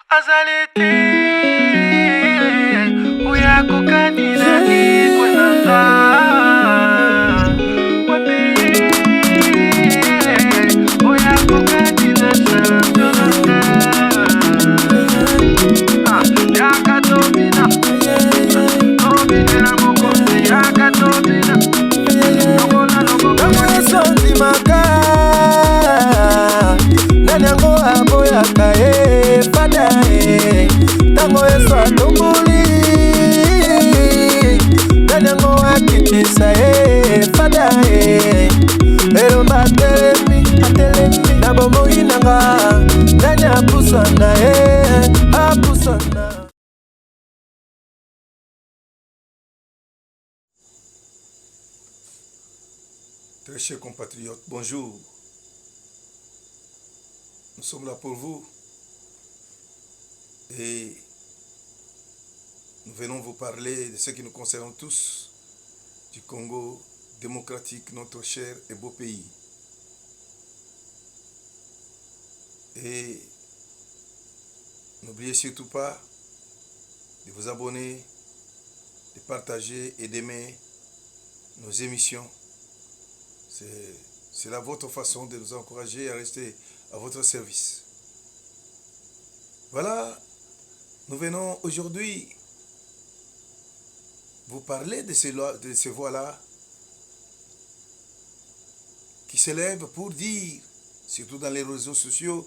Azalete uyako kanina ikwenanga wapi uyako kanina sanjolanga yakatomina tomina mokosi yakatomina nokola nokola sonzi maka nanyango aboyaka fada tango eso atomboli nanyango akitisa fada elomba atelemi na bomoi nanga nani apusana apusana. Très chers compatriotes, bonjour. Nous sommes là pour vous et nous venons vous parler de ce qui nous concerne tous, du Congo démocratique, notre cher et beau pays. Et n'oubliez surtout pas de vous abonner, de partager et d'aimer nos émissions. C'est là votre façon de nous encourager à rester à votre service. Voilà, nous venons aujourd'hui vous parler de ces voix-là qui s'élèvent pour dire, surtout dans les réseaux sociaux,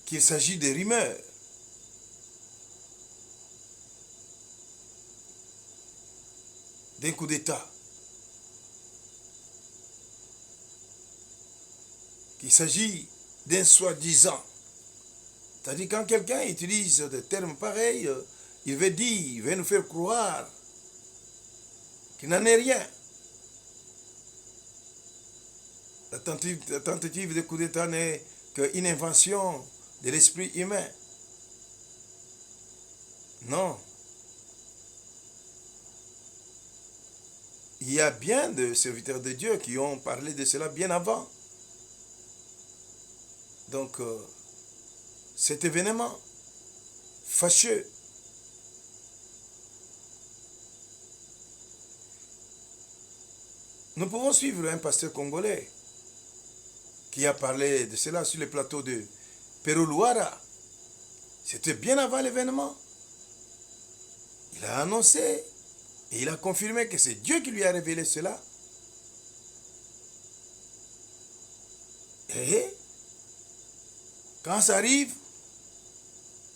qu'il s'agit de rumeurs. D'un coup d'État, qu'il s'agit d'un soi-disant. C'est-à-dire quand quelqu'un utilise des termes pareils, il veut dire, il veut nous faire croire qu'il n'en est rien. La tentative de coup d'État n'est qu'une invention de l'esprit humain. Non. Il y a bien de serviteurs de Dieu qui ont parlé de cela bien avant. Donc, cet événement fâcheux nous pouvons suivre un pasteur congolais qui a parlé de cela sur le plateau de Peroluara. C'était bien avant l'événement. Il a annoncé et il a confirmé que c'est Dieu qui lui a révélé cela. Et quand ça arrive,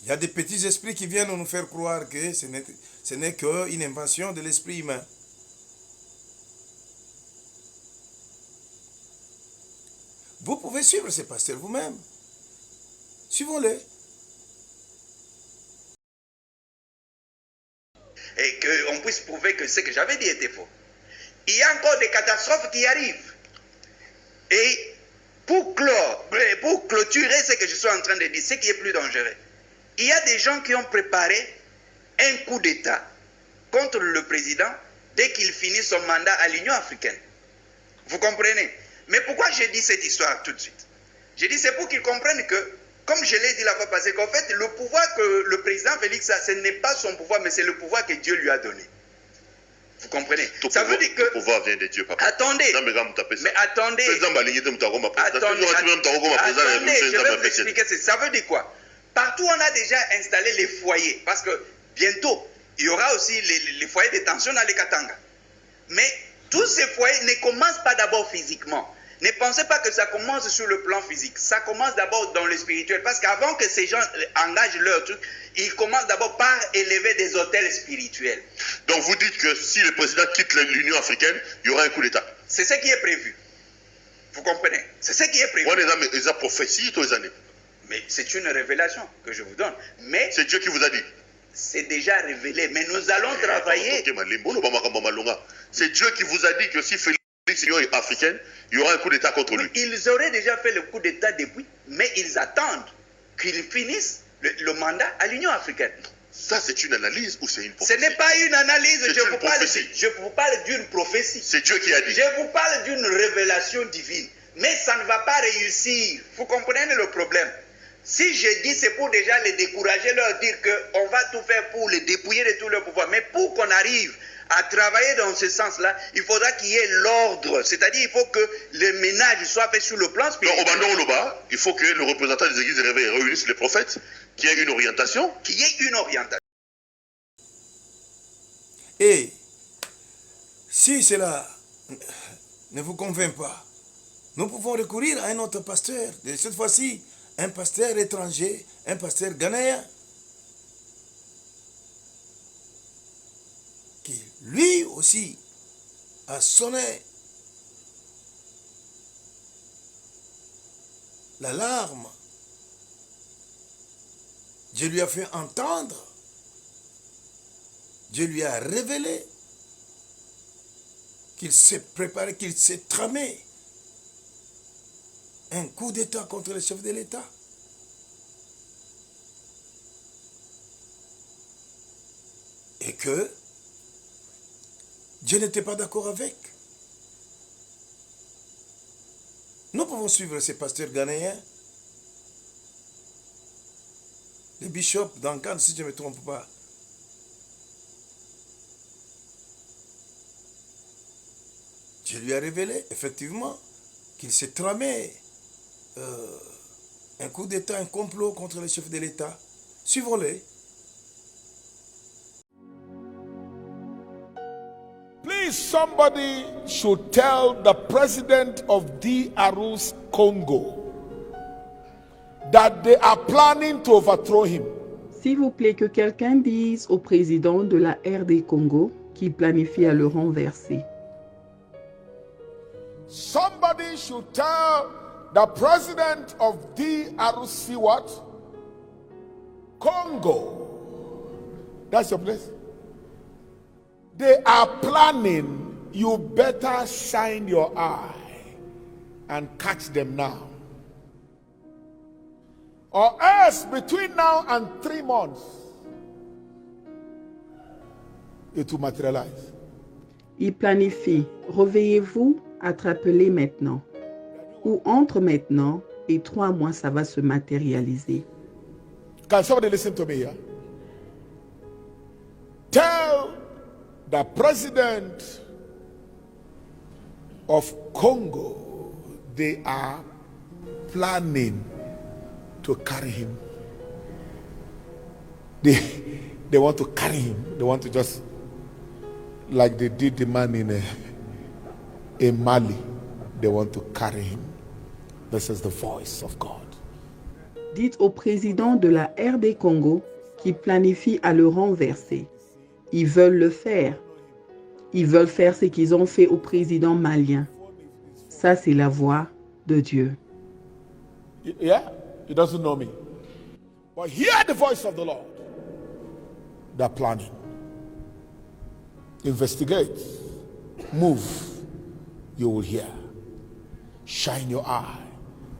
il y a des petits esprits qui viennent nous faire croire que ce n'est qu'une invention de l'esprit humain. Vous pouvez suivre ces pasteurs vous-même. Suivons-les. Et qu'on puisse prouver que ce que j'avais dit était faux. Il y a encore des catastrophes qui arrivent. Et pour clôturer ce que je suis en train de dire, ce qui est plus dangereux, il y a des gens qui ont préparé un coup d'État contre le président dès qu'il finit son mandat à l'Union africaine. Vous comprenez? Mais pourquoi j'ai dit cette histoire tout de suite? J'ai dit c'est pour qu'ils comprennent que, comme je l'ai dit la fois passée, qu'en fait, le pouvoir que le président Félix a, ce n'est pas son pouvoir, mais c'est le pouvoir que Dieu lui a donné. Vous comprenez? Ça veut dire que... Le pouvoir vient de Dieu, papa. Attendez. Mais attendez. Attendez, je vais vous expliquer. Ça veut dire quoi? Partout, on a déjà installé les foyers. Parce que bientôt, il y aura aussi les foyers de tension dans les Katanga. Mais tous ces foyers ne commencent pas d'abord physiquement. Ne pensez pas que ça commence sur le plan physique. Ça commence d'abord dans le spirituel. Parce qu'avant que ces gens engagent leur truc, ils commencent d'abord par élever des hôtels spirituels. Donc vous dites que si le président quitte l'Union africaine, il y aura un coup d'État. C'est ce qui est prévu. Vous comprenez? C'est ce qui est prévu. Les prophéties tous les années. Mais c'est une révélation que je vous donne. Mais c'est Dieu qui vous a dit. C'est déjà révélé. Mais nous allons travailler. C'est Dieu qui vous a dit que si Félix l'Union africaine, il y aura un coup d'État contre lui. Ils auraient déjà fait le coup d'État depuis, mais ils attendent qu'il finisse le mandat à l'Union africaine. Ça, c'est une analyse ou c'est une prophétie? Ce n'est pas une analyse, je vous parle d'une prophétie. C'est Dieu qui a dit. Je vous parle d'une révélation divine. Mais ça ne va pas réussir. Vous comprenez le problème? Si je dis c'est pour déjà les décourager, leur dire qu'on va tout faire pour les dépouiller de tout leur pouvoir. Mais pour qu'on arrive à travailler dans ce sens-là, il faudra qu'il y ait l'ordre. C'est-à-dire il faut que le ménage soit fait sur le plan spirituel. Donc, au Bandon Loba, il faut que le représentant des églises de réveil réunisse les prophètes, qu'il y ait une orientation. Qu'il y ait une orientation. Et si cela ne vous convainc pas, nous pouvons recourir à un autre pasteur. Et cette fois-ci, un pasteur étranger, un pasteur ghanéen, qui lui aussi a sonné l'alarme. Dieu lui a fait entendre, Dieu lui a révélé qu'il s'est préparé, qu'il s'est tramé un coup d'État contre le chef de l'État. Et que Dieu n'était pas d'accord avec. Nous pouvons suivre ces pasteurs ghanéens, les bishops d'Ancan, si je ne me trompe pas. Dieu lui a révélé, effectivement, qu'il s'est tramé un coup d'État, un complot contre le chef de l'État. Suivons-les. Please, somebody should tell the president of DRC Congo that they are planning to overthrow him. S'il vous plaît, que quelqu'un dise au président de la RD Congo qui planifie à le renverser. Somebody should tell the president of DRC what? Congo. That's your place. They are planning. You better shine your eye and catch them now. Or else between now and 3 months, it will materialize. Il planifie. Réveillez-vous, attrapez-les maintenant. Ou entre maintenant et 3 mois, ça va se matérialiser. Can somebody listen to me here? Tell the president of Congo they are planning to carry him. They want to carry him. They want to just, like they did the man in Mali, they want to carry him. This is the voice of God. Dites au président de la RD Congo qui planifie à le renverser. Ils veulent le faire. Ils veulent faire ce qu'ils ont fait au président malien. Ça, c'est la voix de Dieu. Yeah, he doesn't know me. But hear the voice of the Lord. They're planning. Investigate. Move. You will hear. Shine your eye.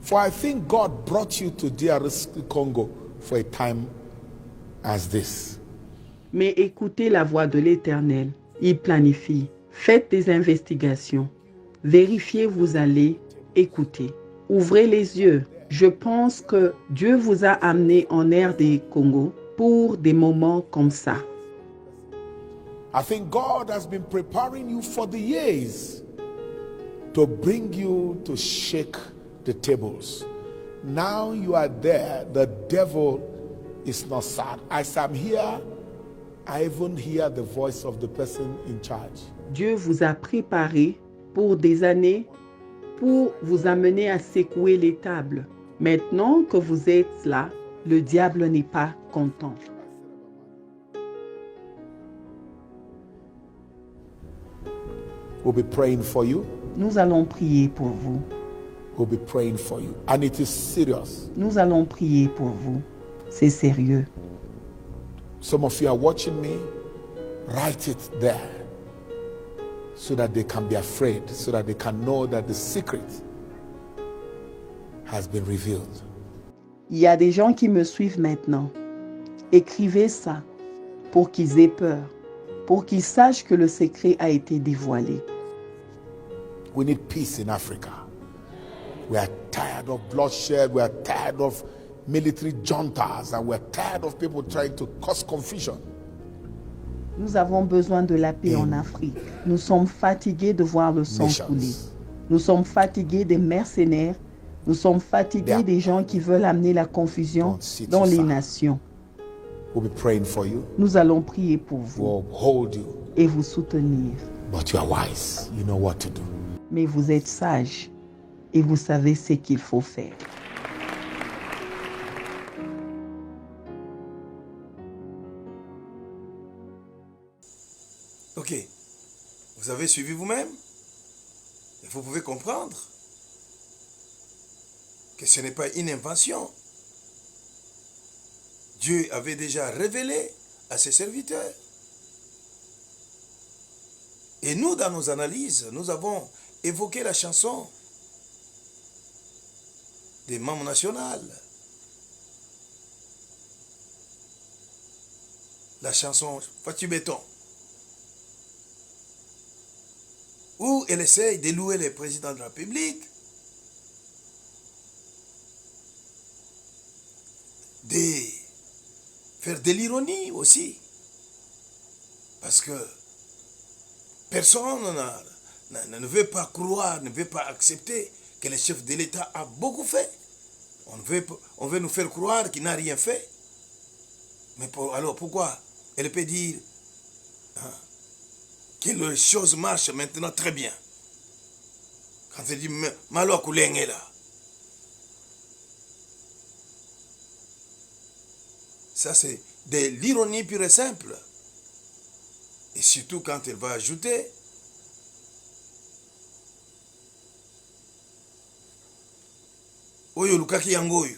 For I think God brought you to DRC Congo for a time as this. Mais écoutez la voix de l'Éternel. Il planifie. Faites des investigations. Vérifiez, vous allez écouter. Ouvrez les yeux. Je pense que Dieu vous a amené en RD Congo pour des moments comme ça. I think God has been preparing you for the years to bring you to shake the tables. Now you are there. The devil is not sad. As I'm here, I even hear the voice of the person in charge. Dieu vous a préparé pour des années pour vous amener à secouer les tables. Maintenant que vous êtes là, le diable n'est pas content. We'll be praying for you. Nous allons prier pour vous. We'll be praying for you. And it is serious. Nous allons prier pour vous. C'est sérieux. Some of you are watching me. Write it there so that they can be afraid, so that they can know that the secret has been revealed. Il y a des gens qui me suivent maintenant. Écrivez ça pour qu'ils aient peur, pour qu'ils sachent que le secret a été dévoilé. We need peace in Africa. We are tired of bloodshed. We are tired of military juntas. And we are tired of people trying to cause confusion. Nous avons besoin de la paix en Afrique. Nous sommes fatigués de voir le sang couler. Nous sommes fatigués des mercenaires. Nous sommes fatigués des gens qui veulent amener la confusion dans les nations. We'll be praying for you. Nous allons prier pour vous We'll hold you. et vous soutenir. But you are wise. You know what to do. Mais vous êtes sages et vous savez ce qu'il faut faire. Ok. Vous avez suivi vous-même? Et vous pouvez comprendre que ce n'est pas une invention. Dieu avait déjà révélé à ses serviteurs. Et nous, dans nos analyses, nous avons évoqué la chanson des membres nationaux. La chanson Fatu Béton. Où elle essaye de louer le président de la République, de faire de l'ironie aussi. Parce que personne ne veut pas croire, ne veut pas accepter que le chef de l'État a beaucoup fait. On veut nous faire croire qu'il n'a rien fait. Mais alors pourquoi elle peut dire que les choses marchent maintenant très bien? Quand elle dit Malo Koulenge là. Ça c'est de l'ironie pure et simple. Et surtout quand elle va ajouter Oyo Lukaki Yangoyo.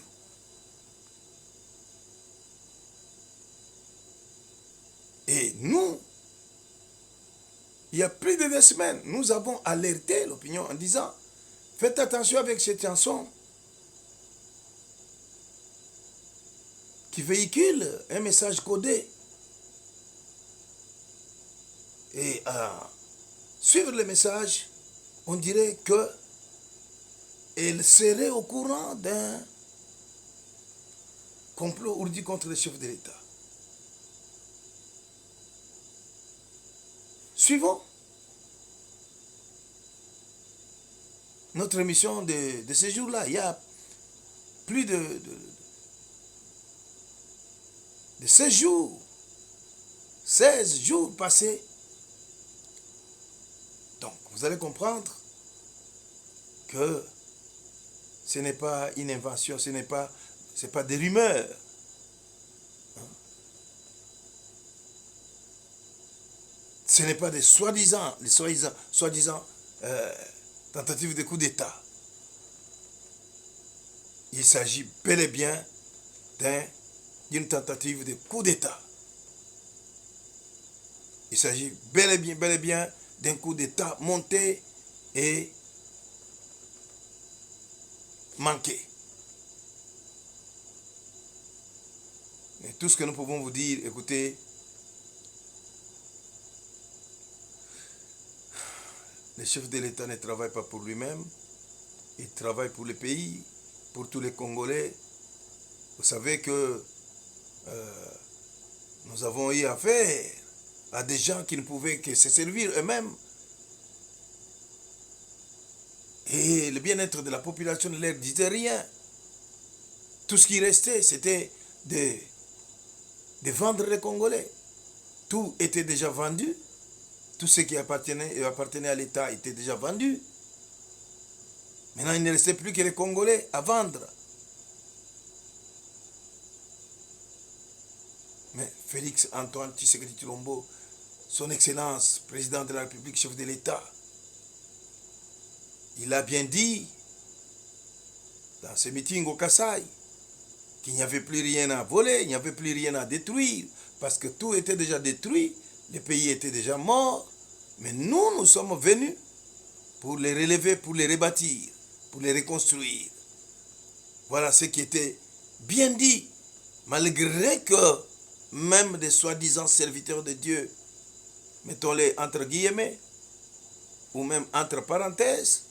Et nous, il y a plus de 2 semaines, nous avons alerté l'opinion en disant faites attention avec cette chanson qui véhicule un message codé. Et à suivre le message, on dirait que elle serait au courant d'un complot ourdi contre le chef de l'État. Suivons notre émission de ce jour-là. Il y a plus de 16 jours, 16 jours passés. Donc, vous allez comprendre que ce n'est pas une invention, ce n'est pas des rumeurs. Ce n'est pas des soi-disant tentatives de coup d'État. Il s'agit bel et bien d'une tentative de coup d'État. Il s'agit bel et bien d'un coup d'État monté et manqué. Mais tout ce que nous pouvons vous dire, écoutez, le chef de l'État ne travaille pas pour lui-même, il travaille pour le pays, pour tous les Congolais. Vous savez que nous avons eu affaire à des gens qui ne pouvaient que se servir eux-mêmes. Et le bien-être de la population ne leur disait rien. Tout ce qui restait, c'était de vendre les Congolais. Tout était déjà vendu. Tout ce qui appartenait à l'État était déjà vendu. Maintenant, il ne restait plus que les Congolais à vendre. Mais Félix Antoine Tshisekedi Tshilombo, son Excellence, président de la République, chef de l'État, il a bien dit, dans ce meeting au Kasaï, qu'il n'y avait plus rien à voler, il n'y avait plus rien à détruire, parce que tout était déjà détruit, le pays était déjà mort, mais nous sommes venus pour les relever, pour les rebâtir, pour les reconstruire. Voilà ce qui était bien dit, malgré que même des soi-disant serviteurs de Dieu, mettons-les entre guillemets, ou même entre parenthèses,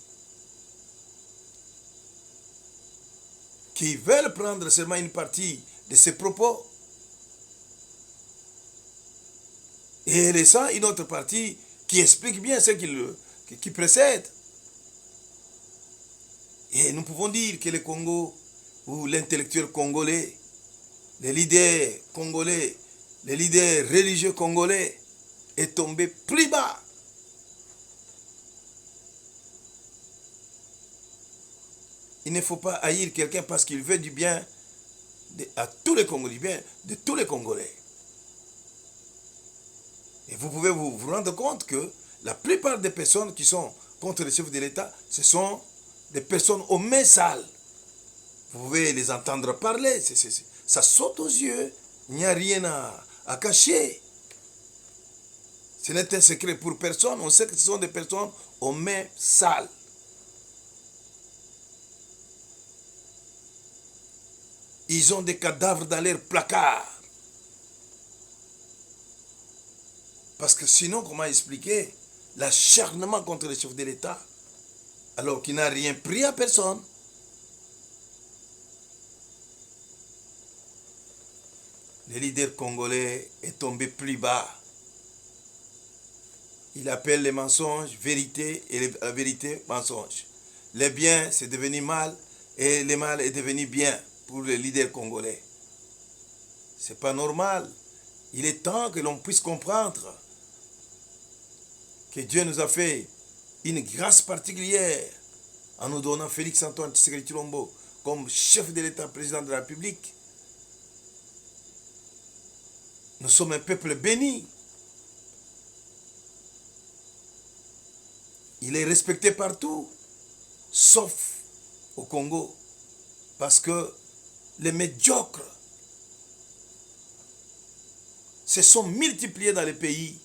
qui veulent prendre seulement une partie de ses propos et laissant une autre partie qui explique bien ce qui précède. Et nous pouvons dire que le Congo, ou l'intellectuel congolais, les leaders congolais, les leaders religieux congolais, est tombé plus bas. Il ne faut pas haïr quelqu'un parce qu'il veut du bien à tous les Congolais, du bien de tous les Congolais. Et vous pouvez vous rendre compte que la plupart des personnes qui sont contre le chef de l'État, ce sont des personnes aux mains sales. Vous pouvez les entendre parler, ça saute aux yeux, il n'y a rien à cacher. Ce n'est un secret pour personne, on sait que ce sont des personnes aux mains sales. Ils ont des cadavres dans leurs placards. Parce que sinon, comment expliquer l'acharnement contre le chef de l'État alors qu'il n'a rien pris à personne? Le leader congolais est tombé plus bas. Il appelle les mensonges vérité et la vérité mensonge. Le bien, c'est devenu mal et le mal est devenu bien pour les leaders congolais. C'est pas normal. Il est temps que l'on puisse comprendre que Dieu nous a fait une grâce particulière en nous donnant Félix Antoine Tshisekedi Tshilombo comme chef de l'État, président de la République. Nous sommes un peuple béni. Il est respecté partout, sauf au Congo, parce que les médiocres se sont multipliés dans les pays.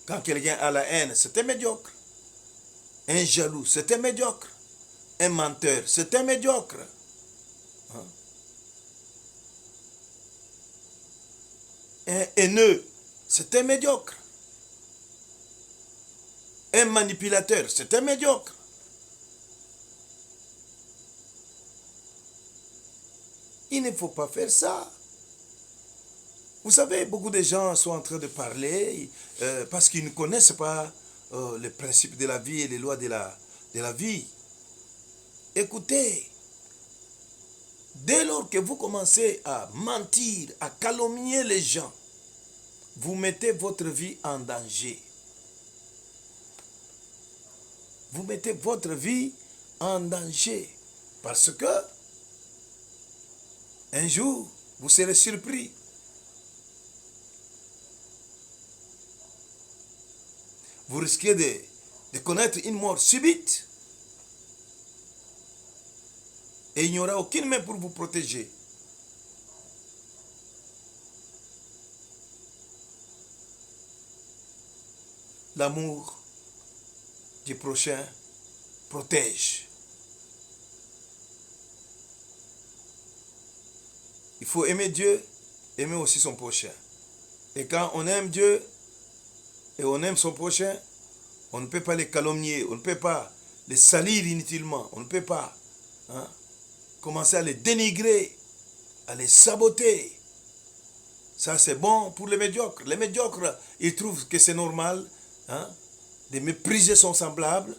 Quand quelqu'un a la haine, c'est un médiocre. Un jaloux, c'est un médiocre. Un menteur, c'est un médiocre. Hein? Un haineux, c'est un médiocre. Un manipulateur, c'est un médiocre. Il ne faut pas faire ça. Vous savez, beaucoup de gens sont en train de parler parce qu'ils ne connaissent pas les principes de la vie et les lois de la vie. Écoutez, dès lors que vous commencez à mentir, à calomnier les gens, vous mettez votre vie en danger. Vous mettez votre vie en danger parce que un jour, vous serez surpris. Vous risquez de connaître une mort subite et il n'y aura aucune main pour vous protéger. L'amour du prochain protège. Il faut aimer Dieu, aimer aussi son prochain. Et quand on aime Dieu et on aime son prochain, on ne peut pas les calomnier, on ne peut pas les salir inutilement, on ne peut pas commencer à les dénigrer, à les saboter. Ça, c'est bon pour les médiocres. Les médiocres, ils trouvent que c'est normal de mépriser son semblable,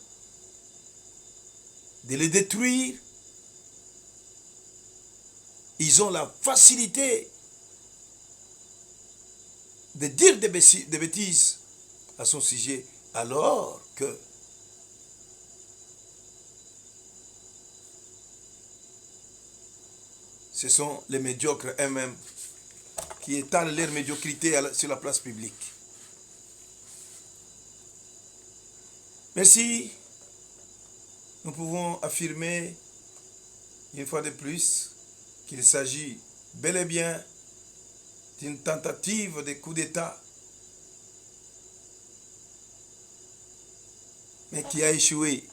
de les détruire. Ils ont la facilité de dire des bêtises à son sujet, alors que ce sont les médiocres eux-mêmes qui étalent leur médiocrité sur la place publique. Merci. Nous pouvons affirmer une fois de plus qu'il s'agit bel et bien d'une tentative de coup d'État, mais qui a échoué.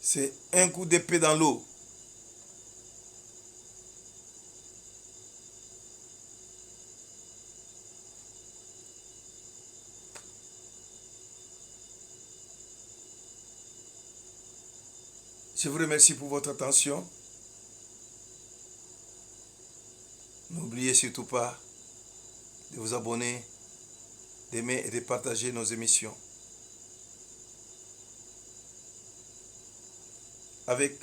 C'est un coup d'épée dans l'eau. Je vous remercie pour votre attention. N'oubliez surtout pas de vous abonner, d'aimer et de partager nos émissions. Avec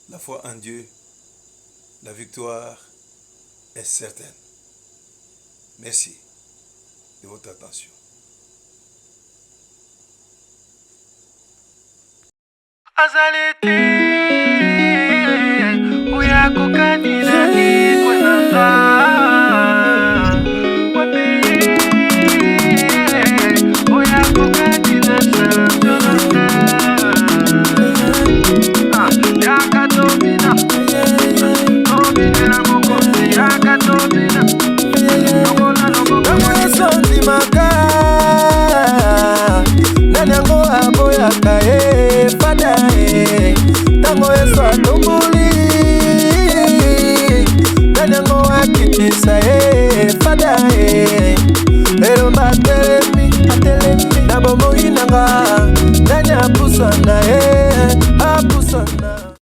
la foi en Dieu, la victoire est certaine. Merci de votre attention. Azalete, oya kokanila ni kwenanga. Wapeye, oya kokanila salamjonanga. Yaka domina, domine na mokonzi. Yaka domina, lokola lokola sonzi maka nanyango aboyaka fada tango eso atumbuli nanyango akitisa fada elomba atelemi na bomoi nanga nani apusana apusana